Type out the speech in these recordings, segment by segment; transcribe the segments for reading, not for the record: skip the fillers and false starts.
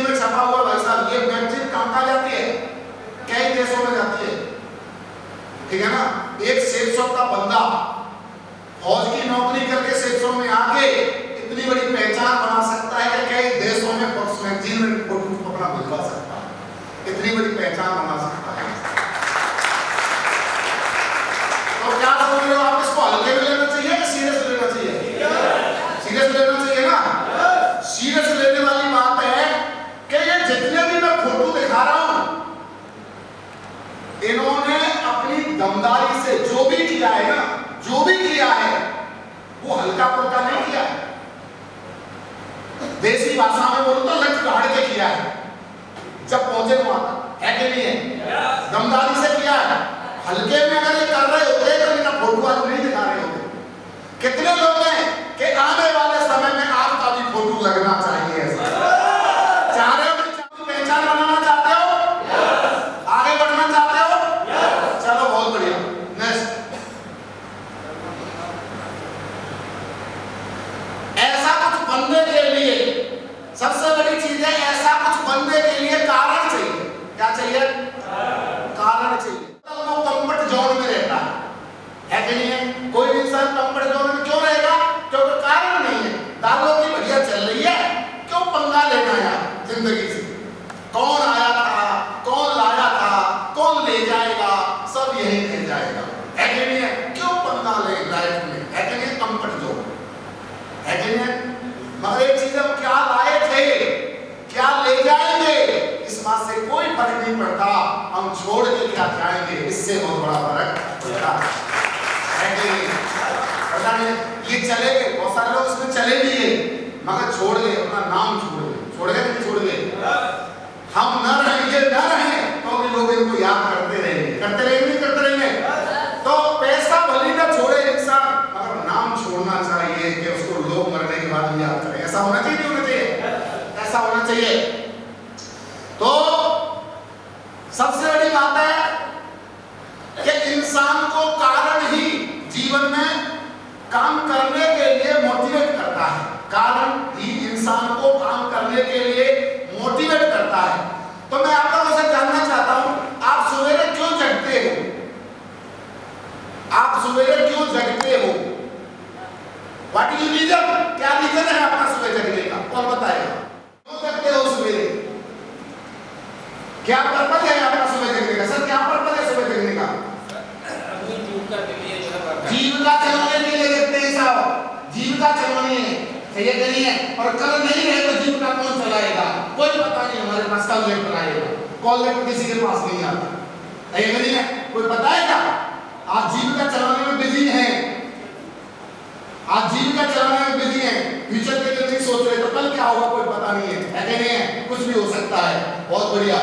Magazine में छपा हुआ भाई साहब, ये मैगजीन कहाँ जाती है, कई देशों में जाती है, ठीक है ना। एक सेल्स शॉप का बंदा फौज की नौकरी करके सेल्स शॉप में आके इतनी बड़ी पहचान बना सकता है कि कई देशों में फोर्ब्स मैगजीन में फोटो अपना भिजवा सकता है, इतनी बड़ी पहचान बना सकता है। तो क्या समझ रहे हो आप, इसको हल्के में लेना चाहिए या सीरियस लेना चाहिए? सीरियस लेना चाहिए ना। सीरियस लेने वाली बात है कि ये जितने भी मैं फोटो दिखा रहा हूं, इन्होंने अपनी दमदारी से जो भी किया है ना, जो भी किया है वो हल्का फुल्का नहीं किया है। देसी भाषा में बोलूं तो लट गाड़ के किया है, जब पहुंचे वहां तक, है कि नहीं है? दमदारी से किया है। हल्के में अगर ये कर रहे होते तो इनका फोटो आज नहीं दिखा रहे होते। कितने लोग हैं कि आने वाले समय में आपका भी फोटो लगना चाहिए, चाह रहे हो? पहचान बनाना चाहते हो, आगे बढ़ना चाहते हो, चलो बहुत बढ़िया। नेक्स्ट, ऐसा कुछ बनने के लिए सबसे बड़ी चीज है, ऐसा कुछ बनने के लिए कारण चाहिए। क्या चाहिए? कारण चाहिए। वो कंफर्ट जोन में रहता है कि नहीं है? कोई भी इंसान कंफर्ट जोन में क्यों रहेगा? क्योंकि कारण नहीं है, दालों की बढ़िया चल रही है, क्यों पंगा लेना यार जिंदगी से? कौन आया था, कौन लाया था, कौन ले जाएगा, सब यही रह जाएगा, है कि नहीं है? क्यों पंगा ले लाइफ में, है कि नहीं? कंफर्ट जोन, है कि नहीं? मगर एक चीज, हम क्या लाए थे, क्या ले जाएंगे, इस बात से कोई फर्क नहीं पड़ता। हम छोड़ के क्या जाएंगे, इससे बहुत बड़ा फर्क पड़ता है कि नहीं? पता नहीं, ये चले गए, बहुत सारे लोग इसमें चले भी गए, मगर छोड़ गए, अपना नाम छोड़ गए। छोड़ गए नहीं? छोड़ गए। हम न रहेंगे, न रहें तो भी लोग इनको याद करते रहेंगे, करते रहेंगे, नहीं करते रहेंगे। तो पैसा भले न छोड़े इंसान, मगर नाम छोड़ना चाहिए कि उसको लोग मरने के बाद भी याद करें। ऐसा होना चाहिए, नहीं होना चाहिए? ऐसा होना चाहिए। तो सबसे बड़ी बात है कि इंसान को कारण ही जीवन में काम करने के लिए मोटिवेट करता है। कारण ही इंसान को काम करने के लिए मोटिवेट करता है। तो मैं आप लोगों से जानना चाहता हूं, आप सवेरे क्यों जगते हो? आप सवेरे क्यों जगते हो? What is reason? क्या रीजन है आपका सुबह जगने का? कौन बताएगा? क्यों जगते हो सवेरे? क्या पर्पज है आपका सुबह जगने का? सर क्या पर्पज है सुबह जगने का? जीविका चलाने के लिए जगते हैं साहब, जीविका चलानी है, सही है कि नहीं है? और कल नहीं रहे तो जीविका कौन चलाएगा? कोई पता नहीं, हमारे पास कल लेटर आएगा, कॉल लेटर किसी के पास नहीं आता, सही है कि नहीं है? कोई बताएगा? आज जीविका चलाने में बिजी हैं, आज जीविका चलाने में बिजी हैं, फ्यूचर के लिए नहीं सोच रहे, तो कल क्या होगा कोई पता नहीं है कि नहीं है? कुछ भी हो सकता है। बहुत बढ़िया।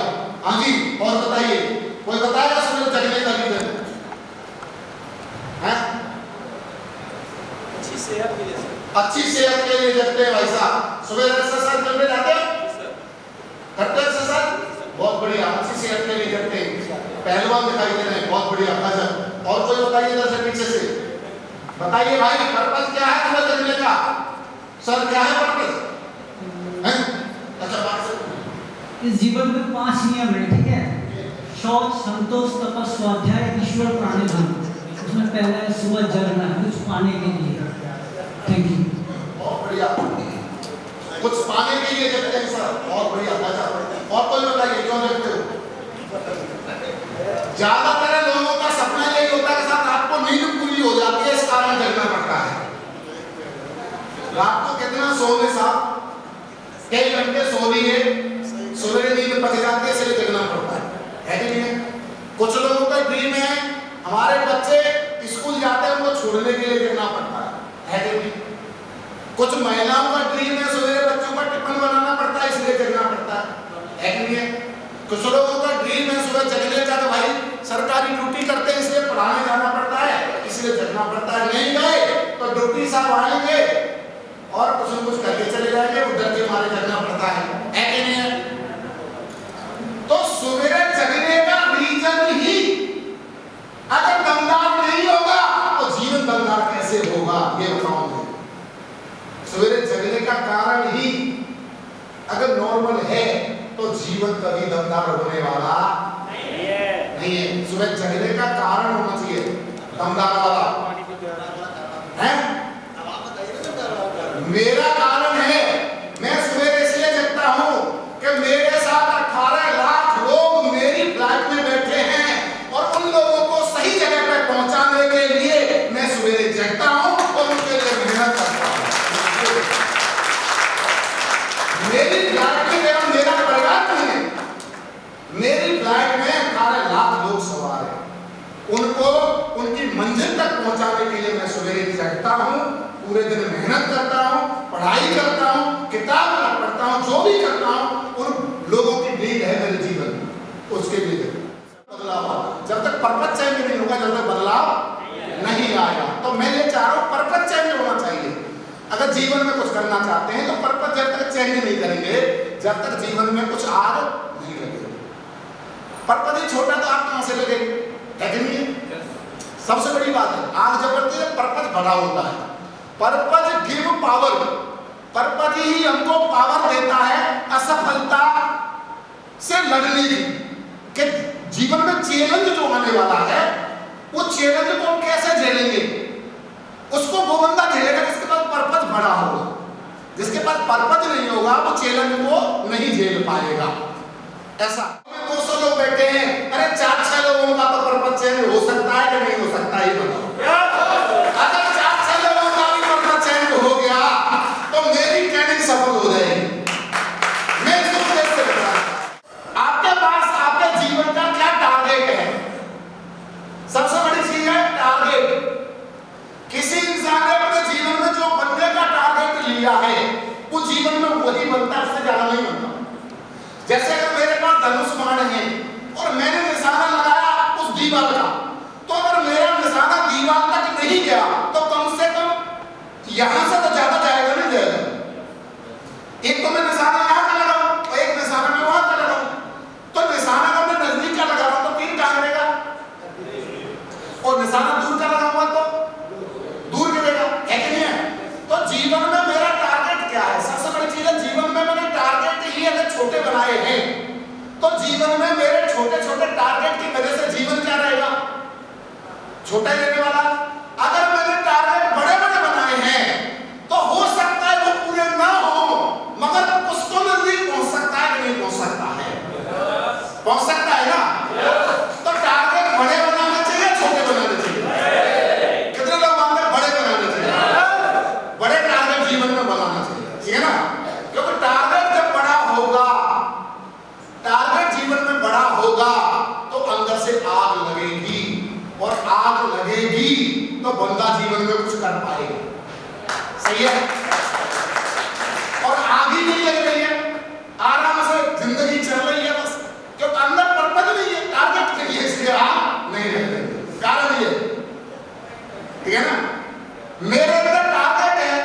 हाँ जी, और बताइए, कोई बताएगा सुबह जगने का रीजन? अच्छी सेहत के लिए जगते हैं भाई साहब। सुबह एक्सरसाइज करने जाते हैं, करते हैं एक्सरसाइज, बहुत बढ़िया। अच्छी सेहत के लिए जगते हैं, पहलवान दिखाई दे रहे हैं, बहुत बढ़िया। गजब। और कोई बताइए इधर से पीछे से, बताइए भाई पर्पस क्या है सुबह जगने का? सर क्या है पर्पस? अच्छा बात से, इस जीवन में 5 नियम है, ठीक है? शौच, संतोष, तपस्या, स्वाध्याय, ईश्वर प्राणिधर्म। उसमें पहला है सुबह जगना, कुछ पाने के लिए। Thank you. बहुत बढ़िया। कुछ पाने के लिए जगते हैं सर, बहुत बढ़िया। और कोई बताइए क्यों जगते हो? ज्यादातर लोगों का सपना यही होता है कि साहब रात को नींद पूरी हो जाती है, इस कारण जगना पड़ता है। रात को कितना सोने साहब, कई घंटे सो लिए, सवेरे नींद पक जाती है, इसलिए जगना पड़ता है कि नहीं है? कुछ लोगों का ड्रीम है हमारे बच्चे स्कूल जाते हैं, उनको छोड़ने के लिए जगना पड़ता है कि नहीं? कुछ महिलाओं का ड्रीम है सवेरे बच्चों का टिफिन बनाना पड़ता है, इसलिए जगना पड़ता है कि नहीं है? कुछ लोगों का ड्रीम है सुबह जगने का, तो भाई सरकारी ड्यूटी करते हैं इसलिए पढ़ाने जाना पड़ता है, इसलिए जगना पड़ता है। नहीं गए तो ड्यूटी साहब आएंगे और कुछ न कुछ करके चले जाएंगे, उधर के मारे जगना पड़ता है कि नहीं है? तो सवेरे जगने का रीजन ही अगर दमदार नहीं होगा तो जीवन दमदार कैसे होगा, ये बताओ मुझे। सवेरे जगने का कारण ही अगर नॉर्मल है तो जीवन कभी दमदार होने वाला नहीं है। सुबह जगने का कारण होना चाहिए दमदार वाला है। मेरा कारण है, मैं सुबह इसलिए जगता हूं कि मेरे साथ 18 लाख लोग मेरी फ्लाइट में बैठे हैं और उन लोगों को सही जगह पर पहुंचाने के लिए मैं सवेरे जगता हूं और उनके लिए मेहनत करता हूं। मेरी फ्लाइट में मेरा परिवार नहीं है, मेरी फ्लाइट में 18 लाख लोग सवार हैं, उनको उनकी मंजिल तक पहुंचाने के लिए मैं सवेरे जगता हूं, पूरे दिन मेहनत करता हूं, पढ़ाई करता हूं, किताब पढ़ता हूं, जो भी करता हूं, उन लोगों की नीड है मेरे जीवन में, उसके लिए बदलाव आता। जब तक पर्पस चेंज नहीं होगा, जब तक बदलाव नहीं आएगा। तो मैं ये चाह रहा हूं पर्पस चेंज होना चाहिए। अगर जीवन में कुछ करना चाहते हैं तो पर्पस जब तक चेंज नहीं करेंगे, जब तक जीवन में कुछ आग नहीं लगेगी। पर्पस ही छोटा तो आग कहां से लगेगी, है कि नहीं? सबसे बड़ी बात है, आग जब लगती है पर्पस बड़ा होता है। पर्पस गिव पावर, पर्पस ही हमको पावर देता है असफलता से लड़ने की। कि जीवन में चैलेंज जो आने वाला है, वो चैलेंज को हम कैसे झेलेंगे, उसको वो बंदा झेलेगा जिसके पास पर्पस बड़ा होगा। जिसके पास पर्पस नहीं होगा वो चैलेंज को नहीं झेल पाएगा। ऐसा 200 लोग बैठे हैं, अरे 4-6 लोगों का तो पर्पस चेंज हो सकता है कि नहीं हो सकता, ये बताओ। अगर 4-6 लोगों का भी पर्पस चेंज हो गया तो मेरी ट्रेनिंग सफल हो जाएगी। मैं इसको कैसे बताऊं? आपके पास आपके जीवन का क्या टारगेट है? सबसे बड़ी चीज है टारगेट। किसी इंसान ने अपने जीवन में जो बनने का टारगेट लिया है, वो जीवन में वही बनता, उससे ज्यादा नहीं बनता। जैसे अगर मेरे पास धनुष बाण है और मैंने निशाना लगाया उस दीवार का, तो अगर मेरा निशाना दीवार तक नहीं गया तो कम से कम यहां से तो ज्यादा जाएगा नहीं जाएगा। एक तो मैं निशाना यहां का लगाऊं और एक निशाना मैं वहां का लगाऊं, तो निशाना अगर मैं नजदीक का लगा रहा हूं तो 3 कहां गिरेगा, और निशाना दूर का लगाऊंगा तो दूर गिरेगा, है कि नहीं है? तो जीवन में मेरा टारगेट क्या है? सबसे बड़ी चीज है, जीवन में मैंने टारगेट ही अगर छोटे बनाए हैं तो जीवन में मेरे छोटे छोटे टारगेट की वजह से जीवन क्या रहेगा, छोटा ही रहने वाला। अगर मैंने टारगेट बड़े बड़े बनाए हैं तो हो सकता है वो पूरे ना हो, मगर उसको नजदीक पहुंच सकता है कि नहीं पहुंच सकता है? पहुंच सकता है ना? तो टारगेट बड़े बनाने चाहिए, छोटे बनाने चाहिए? कितने लोग मानते हैं बड़े बनाने चाहिए? बड़े टारगेट जीवन में बनाना चाहिए, ठीक है ना? क्योंकि टारगेट जब बड़ा होगा, टारगेट जीवन में बड़ा होगा तो अंदर से आग लगेगी, और आग लगेगी तो बंदा जीवन में कुछ कर पाएगा। सही है? और आग ही नहीं लग रही है, आराम से जिंदगी चल रही है बस, क्योंकि अंदर पर्पस नहीं है, टारगेट के लिए, इसलिए आग नहीं लग रही। कारण ये, ठीक है ना? मेरे अंदर टारगेट है,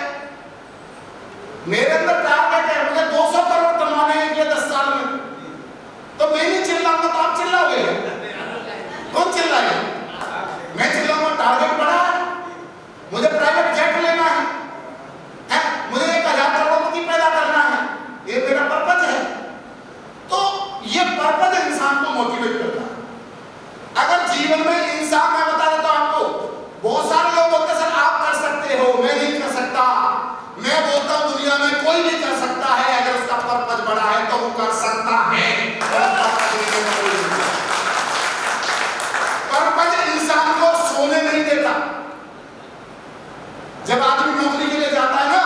मेरे अंदर टारगेट है, मुझे 200 करोड़ कमाने हैं अगले 10 साल में, तो मैं नहीं चिल्लाऊंगा तो आप चिल्लाओगे? कौन चिल्लाएगा? मैं चिल्लाऊंगा, टारगेट बड़ा है, मुझे प्राइवेट जेट लेना है, मुझे 1000 करोड़पति पैदा करना है, ये मेरा पर्पस है। तो ये पर्पस इंसान को मोटिवेट करता है। अगर जीवन में इंसान, मैं बता देता हूं आपको, बहुत सारे लोग बोलते हैं सर आप कर सकते हो, मैं नहीं कर सकता। मैं बोलता हूं दुनिया में कोई भी कर सकता है, अगर उसका पर्पस बड़ा है तो वो कर सकता है। पर्पस इंसान को सोने नहीं देता। जब आदमी नौकरी के लिए जाता है ना,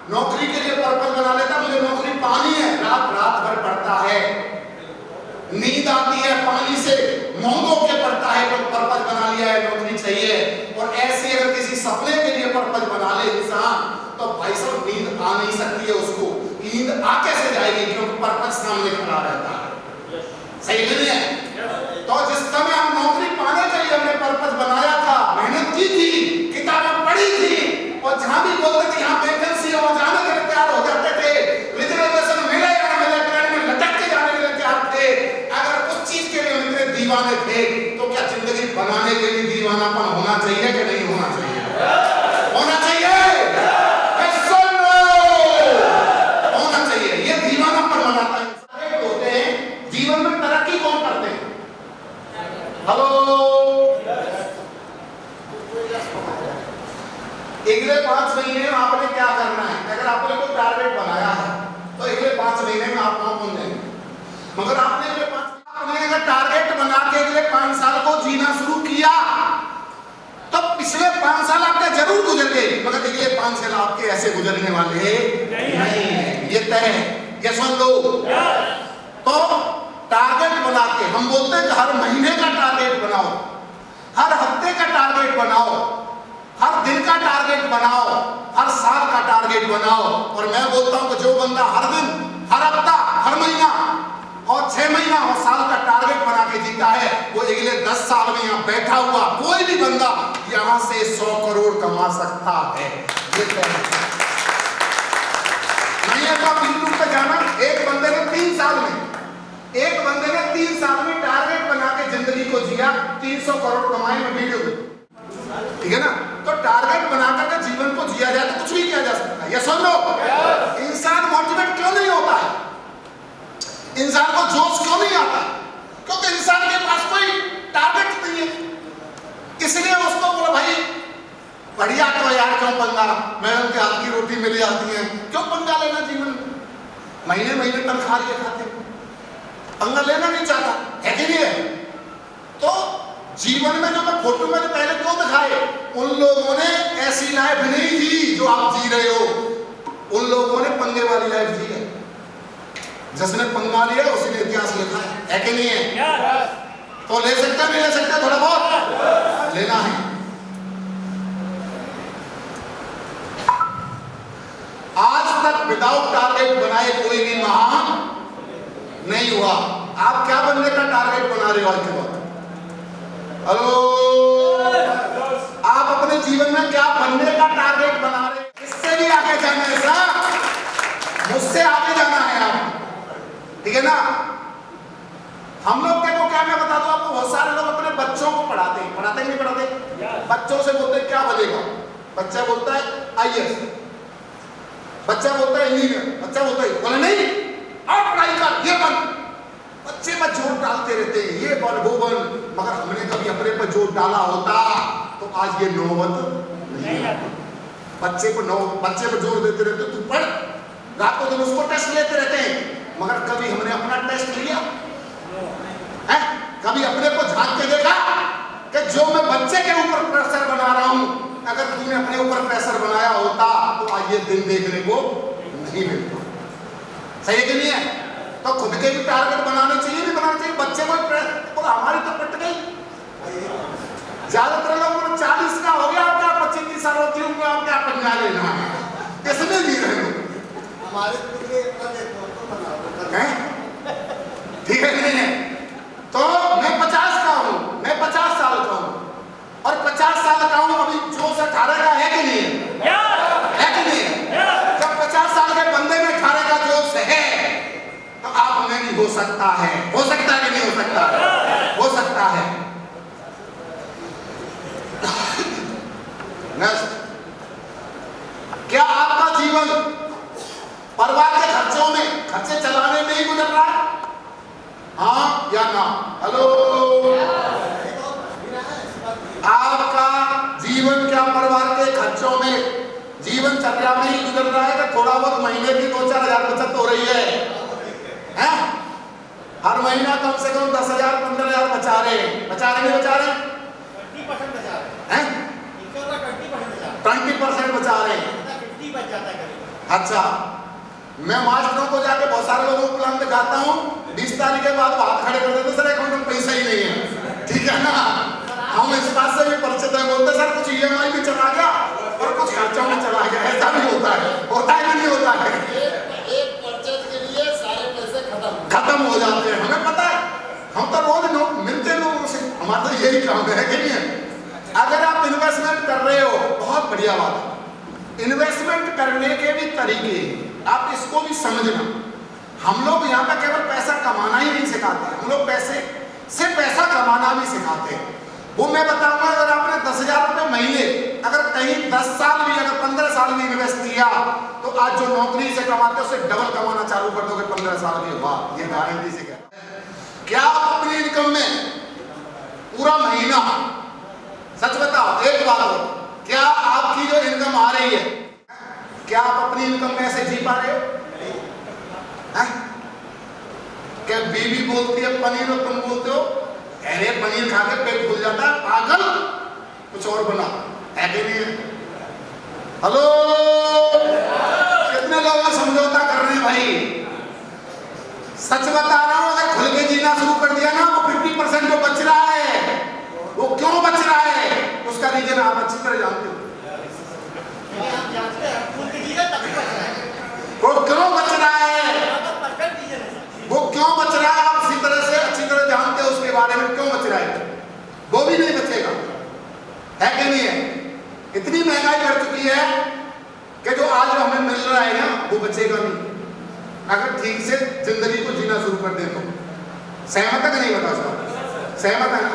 नौकरी के लिए पर्पस बना लेता, मुझे नौकरी पानी है, रात भर पढ़ता है, नींद आती है पानी से, मोहनों के पड़ता है, तो पर्पस बना लिया है नौकरी चाहिए। और ऐसे अगर किसी सपने के लिए पर्पस बना ले इंसान, तो भाई साहब नींद आ नहीं सकती है उसको, नींद आ कैसे जाएगी, क्योंकि पर्पस सामने खड़ा रहता है। सही नहीं है? तो जिस समय हम नौकरी पाने के लिए हमने पर्पस बनाया था, मेहनत की थी, किताबें पढ़ी थी, और जहां भी बोलते थे यहाँ वैकेंसी है, वहां जाने के लिए तैयार हो जाते थे, रिजर्वेशन मिले या न मिले, ट्रेन में लटक के जाने के लिए तैयार थे। अगर कुछ चीज के लिए हम इतने दीवाने थे, तो क्या जिंदगी बनाने के लिए दीवानापन होना चाहिए कि नहीं होना चाहिए? होना चाहिए, होना चाहिए। ये दीवाना अगले 5 महीने में आपने क्या करना है। अगर आपने कोई टारगेट बनाया है तो अगले 5 महीने में आप वहां पहुंच जाएंगे। मगर आपने अगर टारगेट बना के अगले 5 साल को जीना शुरू किया तो पिछले 5 साल आपके जरूर गुजर गए, मगर अगले 5 साल आपके ऐसे गुजरने वाले नहीं है। ये तय है, ये सुन लो। तो टारगेट बना के हम बोलते हैं कि हर महीने का टारगेट बनाओ, हर हफ्ते का टारगेट बनाओ, हर दिन का टारगेट बनाओ, हर साल का टारगेट बनाओ। और मैं बोलता हूं कि जो बंदा हर दिन, हर हफ्ता, हर महीना और 6 महीना और साल का टारगेट बना के जीता है, वो अगले 10 साल में यहाँ बैठा हुआ कोई भी बंदा यहाँ से 100 करोड़ कमा सकता है। ये नहीं है तो आप यूट्यूब पे जाना, एक बंदे ने 3 साल में, एक बंदे ने 3 साल में टारगेट बना के जिंदगी को जिया, 300 करोड़ कमाए में वीडियो, ठीक है ना। तो टारगेट बना करके जीवन को जिया जाए तो कुछ भी किया जा सकता है। ये सुन लो, इंसान मोटिवेट क्यों नहीं होता है, इंसान को जोश क्यों नहीं आता, क्योंकि इंसान के पास कोई टारगेट नहीं है। इसलिए उसको बोला भाई बढ़िया तो यार, क्यों पंगा, मैडम के हाथ की रोटी मिल जाती है, क्यों पंगा लेना जीवन में, महीने महीने तनख्वाह लिए खाते, पंगा लेना नहीं चाहता है कि नहीं है। तो जीवन में जो मैं फोटो में पहले क्यों दिखाए, उन लोगों ने ऐसी लाइफ नहीं जी जो आप जी रहे हो, उन लोगों ने पंगे वाली लाइफ जी है। जिसने पंगा लिया उसी ने इतिहास लिखा है कि नहीं है। तो ले सकते नहीं ले सकते, थोड़ा बहुत लेना है। आज तक विदाउट टारगेट बनाए कोई भी महान नहीं हुआ। आप क्या बनने का टारगेट बना रहे हो आज के बाद? हेलो, आप अपने जीवन में क्या बनने का टारगेट बना रहे हैं? इससे भी आगे जाना है सर, मुझसे आगे जाना है आप, ठीक है ना। हम लोग देखो, क्या मैं बता दूं आपको, बहुत सारे लोग अपने बच्चों को पढ़ाते हैं, पढ़ाते नहीं पढ़ाते, बच्चों से बोलते हैं क्या बनेगा, बच्चा बोलता है IAS, बच्चा बोलता है इंजीनियर, बच्चा बोलता है बोले नहीं और पढ़ाई कर, ये बन, बच्चे पर जोर डालते रहते हैं, ये बन वो बन। मगर हमने कभी अपने पर जोर डाला होता तो आज ये नौबत नहीं आती। बच्चे पर जोर देते रहते, तू पढ़, रातों दिन उसको टेस्ट लेते रहते हैं, मगर कभी हमने अपना टेस्ट लिया है? कभी अपने को झांक के देखा कि जो मैं बच्चे के ऊपर प्रेशर बना रहा हूं, अगर तूने अपने ऊपर प्रेशर बनाया होता तो आज ये दिन देखने को नहीं मिलता। सही है कि नहीं है? तो खुद के भी टारगेट बनाने चाहिए, नहीं बनाने चाहिए। बच्चे को हमारी तो पिट गई, ज्यादातर लोग 40 का हो गया, आपका 25-30 साल होती है, आप क्या पंगा लेना है, इसमें जी रहे हो हमारे, ठीक है नहीं है। तो मैं 50 का हूं, मैं 50 साल का हूं, और 50 साल का हूं, अभी जोश 18 का है कि नहीं है कि नहीं है? जब 50 साल के बंदे में 18 का जोश है तो आप में भी हो सकता है, हो सकता है कि नहीं हो सकता है? हो सकता है। क्या आपका जीवन परिवार के खर्चों में, खर्चे चलाने में ही गुजर रहा है, हाँ या ना? हेलो, आपका जीवन क्या परिवार के खर्चों में, जीवन चर्या में ही गुजर रहा है कि थोड़ा बहुत महीने की 2-4 हजार बचत हो रही है? हर महीना कम से कम 10,000-15,000 बचा रहे हैं, बचा रहे नहीं बचा रहे? 20% बचा रहे हैं, 20% बचा रहे हैं, 50 बच जाता है। अच्छा, मैं मास्टरों को जाके बहुत सारे लोगों को प्लान दिखाता हूँ, 20 तारीख के बाद हाथ खड़े कर देते, सर अकाउंट में पैसा ही नहीं है, ठीक है ना। हम इस बात से भी परिचित हैं, बोलते सर कुछ EMI भी चला गया और कुछ खर्चों में चला गया। ऐसा भी होता है कि नहीं होता है? एक परचेज के लिए सारे पैसे खत्म हो जाते हैं, हमें पता है, हम तो रोज मिलते हैं लोगों से, हमारा तो यही काम है कि नहीं है। अगर आप इन्वेस्टमेंट कर रहे हो, बहुत बढ़िया बात है, इन्वेस्टमेंट करने के भी तरीके आप इसको भी समझना। हम लोग यहाँ पे केवल पैसा कमाना ही नहीं सिखाते, हम लोग पैसे से पैसा कमाना भी सिखाते हैं। वो मैं बताऊंगा, अगर आपने 10,000 रुपए महीने अगर कहीं 10 साल भी, अगर 15 साल भी इन्वेस्ट किया तो आज जो नौकरी से कमाते हो उससे डबल कमाना चालू कर दोगे 15 साल के बाद, ये गारंटी से कहता है। क्या आप अपनी इनकम में पूरा महीना, सच बताओ एक बात हो, क्या आपकी जो इनकम इनकम आ रही है, क्या आप अपनी इनकम में ऐसे जी पा रहे हो? क्या बीवी बोलती है पनीर और तुम बोलते हो अरे पनीर खा के पेट खुल जाता है, पागल, कुछ और बना है कि नहीं है? हेलो, कितने लोग समझौता कर रहे हैं भाई? सच बता रहा हूं, अगर खुल के जीना शुरू कर दिया ना, वो 50% जो बच रहा है, वो क्यों बच रहा है, उसका रीजन आप अच्छी तरह जानते हो। वो क्यों बच रहा है, वो क्यों बच रहा है, आप इसी तरह से अच्छी तरह जानते हो उसके बारे में, क्यों बच रहा है। वो भी नहीं बचेगा, है कि नहीं है? इतनी महंगाई बढ़ चुकी है कि जो आज हमें मिल रहा है ना, वो बचेगा नहीं अगर ठीक से जिंदगी को जीना शुरू कर दे तो। सहमत है कि नहीं? बता सकता, सहमत है ना?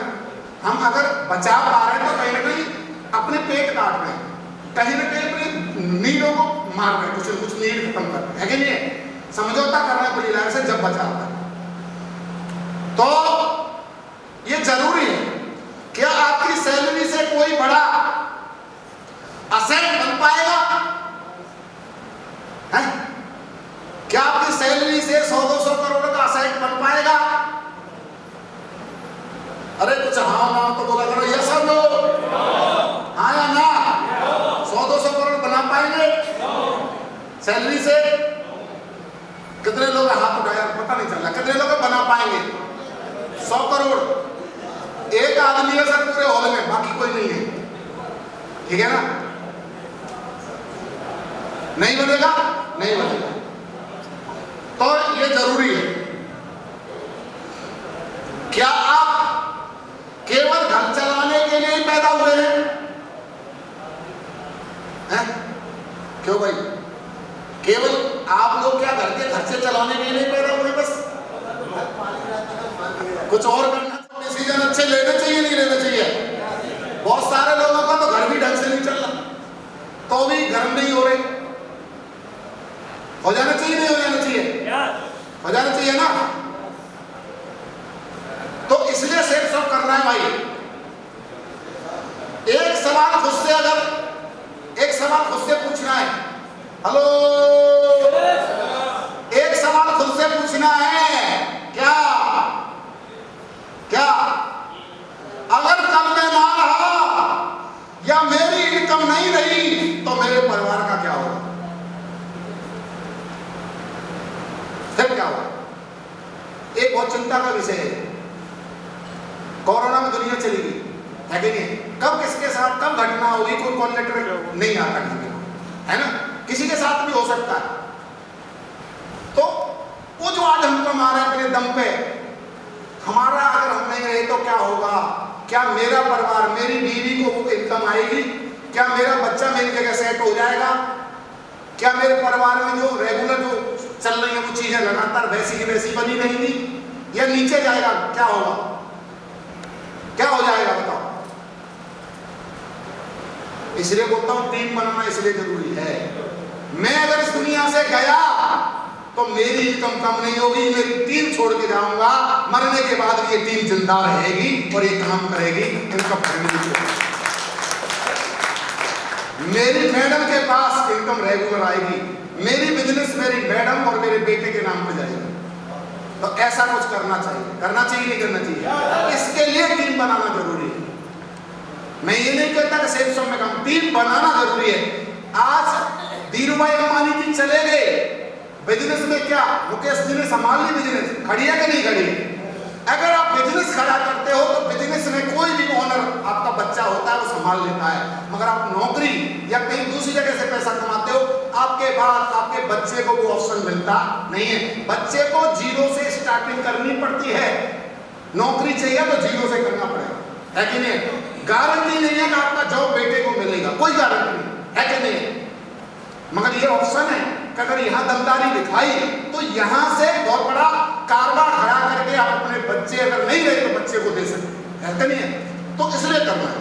हम अगर बचा पा रहे हैं तो कहीं ना कहीं अपने पेट काट रहे हैं, कहीं ना कहीं अपनी नीडों को मार रहे हैं, कुछ न कुछ नीड खत्म कर रहे हैं, है कि नहीं है? समझौता करना है पूरी लाइफ से जब बचा होता है। तो ये जरूरी है, क्या आपकी सैलरी से कोई बड़ा असेट बन पाएगा? है? क्या आपकी सैलरी से 100-200 करोड़ का असेट बन पाएगा? अरे कुछ हाँ ना तो बोला करो, यस और नो, हाँ या ना? 100-200 करोड़ बना पाएंगे सैलरी से? कितने लोग हाथ उठाया, पता नहीं चल रहा, कितने लोग बना पाएंगे 100 करोड़? एक आदमी है सर पूरे हॉल में, बाकी कोई नहीं है, ठीक है ना? नहीं बनेगा, नहीं बनेगा। तो ये जरूरी है, क्या आप केवल घर चलाने के लिए ही पैदा हुए हैं? क्यों भाई? केवल आप लोग क्या घर के खर्चे चलाने के लिए पैदा हुए? बस कुछ और करना, डिसीजन अच्छे लेने चाहिए, नहीं लेने चाहिए? बहुत सारे लोगों का तो घर भी ढंग से नहीं चल रहा, तो भी घर नहीं हो रहे। हो जाना चाहिए, नहीं हो जाना चाहिए? हो जाना चाहिए ना? तो इसलिए सेफ सब करना है भाई। एक सवाल खुद से, अगर एक सवाल खुद से पूछना है, हेलो, एक सवाल खुद से पूछना है, क्या क्या अगर कल मैं ना रहा या मेरी इनकम नहीं रही तो मेरे परिवार का क्या होगा? फिर क्या होगा? एक बहुत चिंता का विषय है। कोरोना में दुनिया चली गई, है कि नहीं? कब किसके साथ कब घटना होगी कोई कॉल लेटर नहीं आता, है ना? किसी के साथ भी हो सकता है। तो वो जो आज हम कमा रहे हैं अपने दम पे, हमारा अगर हम नहीं रहे तो क्या होगा? क्या मेरा परिवार, मेरी बीवी को वो इनकम आएगी? क्या मेरा बच्चा मेरी जगह सेट हो जाएगा? क्या मेरे परिवार में जो रेगुलर जो चल रही है वो चीजें लगातार वैसी की वैसी बनी रहेंगी या नीचे जाएगा? क्या होगा? क्या हो जाएगा बताओ? इसलिए बोलता हूं टीम बनाना इसलिए जरूरी है। मैं अगर इस दुनिया से गया तो मेरी इनकम कम नहीं होगी, मेरी टीम छोड़ के जाऊंगा, मरने के बाद ये टीम जिंदा रहेगी और ये काम करेगी, इनका फैमिली को। मेरी मैडम के पास इनकम रेगुलर आएगी, मेरी बिजनेस मेरी मैडम और मेरे बेटे के नाम पर जाएगी। तो ऐसा कुछ करना चाहिए, करना चाहिए, नहीं करना चाहिए? इसके लिए टीम बनाना जरूरी है। मैं ये नहीं कहता कि सेफ सब में काम, टीम बनाना जरूरी है। आज धीरूभाई अंबानी जी चले गए, बिजनेस में क्या मुकेश जी ने संभाल ली बिजनेस, खड़ी है कि नहीं खड़ी? अगर आप बिजनेस खड़ा करते हो तो बिजनेस में कोई भी ओनर आपका बच्चा होता है वो संभाल लेता है, मगर आप नौकरी या कहीं दूसरी जगह से पैसा कमाते हो, आपके बाद आपके बच्चे को वो ऑप्शन मिलता नहीं है। बच्चे को जीरो से स्टार्टिंग करनी पड़ती है, नौकरी चाहिए तो जीरो से करना पड़ेगा, है कि नहीं? गारंटी नहीं है कि आपका जॉब बेटे को मिलेगा, कोई गारंटी नहीं, है कि नहीं? मगर ये ऑप्शन है कि अगर यहाँ दमदारी दिखाई तो यहाँ से बहुत बड़ा कारोबार खड़ा करके आप अपने बच्चे अगर नहीं रहे तो बच्चे को दे सकते, है कि नहीं? तो इसलिए करना है।